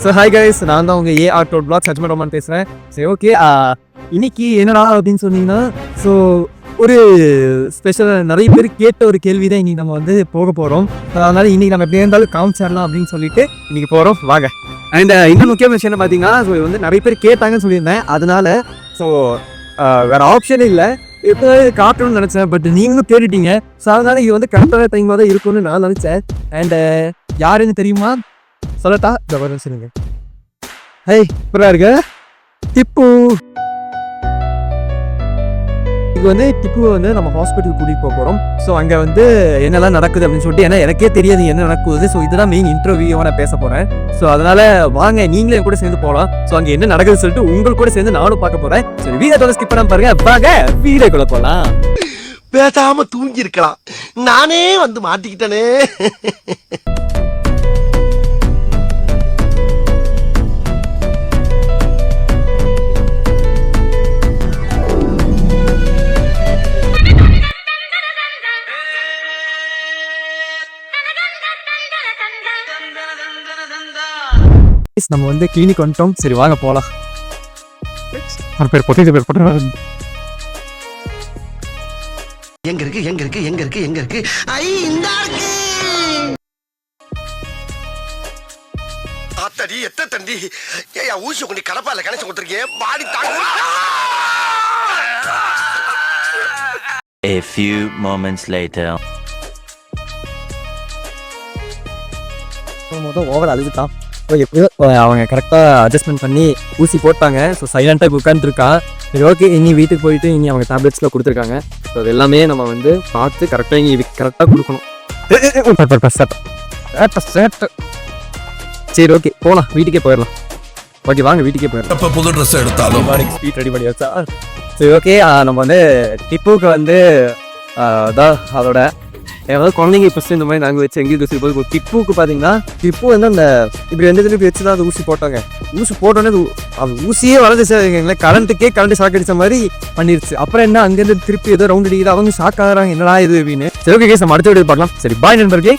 So hi guys, நான் தான் உங்கள் ஏஆர் டோட் பிளாக் சஜ்மன் ரோமான் பேசுகிறேன். சரி ஓகே, இன்னைக்கு என்னடா அப்படின்னு சொன்னீங்கன்னா, ஸோ ஒரு ஸ்பெஷல் நிறைய பேர் கேட்ட ஒரு கேள்வி தான் இன்னைக்கு நம்ம வந்து போக போகிறோம். அதனால் இன்னைக்கு நம்ம எப்படி இருந்தாலும் காமிச்சிடலாம் அப்படின்னு சொல்லிட்டு இன்னைக்கு போகிறோம் வாங்க. அண்ட் இன்னும் முக்கிய விஷயம் என்ன பார்த்தீங்கன்னா, ஸோ வந்து நிறைய பேர் கேட்டாங்கன்னு சொல்லியிருந்தேன். அதனால ஸோ வேறு ஆப்ஷன் இல்லை, எப்போ காட்டணும்னு நினச்சேன். பட் நீங்களும் கேட்டுட்டீங்க. ஸோ அதனால் இது வந்து கரெக்டான டைமாக தான் இருக்கும்னு நான் நினச்சேன். அண்டு யாருன்னு தெரியுமா? சொல்லட்டா? ஜபர்தஸ்த் சொல்லுங்க. ஹே இப்படா இருக்க டிப்பு. இது வந்து டிப்புவை வந்து நம்ம ஹாஸ்பிட்டல் கூட்டிகிட்டு போக போகிறோம். ஸோ அங்கே வந்து என்னெல்லாம் நடக்குது அப்படின்னு சொல்லிட்டு, ஏன்னா எனக்கே தெரியாது என்ன நடக்குது. ஸோ இதுதான் மெயின் இன்டர்வியூவாக நான் பேச போகிறேன். ஸோ அதனால் வாங்க நீங்களே கூட சேர்ந்து போகலாம். ஸோ அங்கே என்ன நடக்குதுன்னு சொல்லிட்டு உங்கள் கூட சேர்ந்து நானும் பார்க்க போகிறேன். சரி வீடியோ ஸ்கிப் பண்ணாம பாருங்க. வாங்க வீடியோக்குள்ள போகலாம். பேசாம தூங்கி இருக்கலாம், நானே வந்து மாட்டிக்கிட்டனே. நம்ம வந்து கிளினிக் வந்துட்டோம். சரி வாங்க போகலாம். பேர் போட்டு எங்க இருக்கு எங்க இருக்கு எங்க இருக்கு எங்க இருக்கு? ஐ இந்த இருக்கு. ஆத்தடி எத்த தண்டி. ஏயா ஊசி கொண்டு கடப்பால கணச்சு கொடுத்துருக்கேன். பாடி தாங்க. A few moments later. Over அழுதுட்டான். எப்படியோ அவங்க கரெக்டாக அட்ஜஸ்ட்மெண்ட் பண்ணி ஊசி போட்டாங்க. ஸோ சைலண்டாக இப்போ உட்காந்துருக்கான். சரி ஓகே, இனி வீட்டுக்கு போயிட்டு இனி அவங்க டேப்லெட்ஸ்லாம் கொடுத்துருக்காங்க. ஸோ அது எல்லாமே நம்ம வந்து பார்த்து கரெக்டாக இனி கரெக்டாக கொடுக்கணும். சரி ஓகே போகலாம், வீட்டுக்கே போயிடலாம். ஓகே வாங்க வீட்டுக்கே போயிடலாம். புது ட்ரெஸ் எடுத்தாலும் ஸ்வீட் ரெடி பண்ணி வச்சா. சரி ஓகே, நம்ம வந்து டிப்புக்கு வந்து அதான் அதோட ஏதாவது குழந்தைங்க ஃபஸ்ட்டு இந்த மாதிரி நாங்கள் வச்சு எங்கேயும் ஊசி போது டிப்புக்கு பார்த்தீங்கன்னா, டிப்பு வந்து அந்த இப்படி எந்த திருப்பி வச்சு தான் அந்த ஊசி போட்டாங்க. ஊசி போட்டோன்னே அது ஊசியே வளர்ந்துச்சு. கரண்ட்டு ஷாக் அடித்த மாதிரி பண்ணிருச்சு. அப்புறம் என்ன அங்கேருந்து திருப்பி ஏதோ ரவுண்ட் அடிக்குது. அவங்க ஷாக் ஆகிறாங்க, என்னடா இது அப்படின்னு. சரி ஓகே கேஸ், நம்ம அடுத்த வீடியோ பார்க்கலாம். சரி பாய் நண்பர்களே.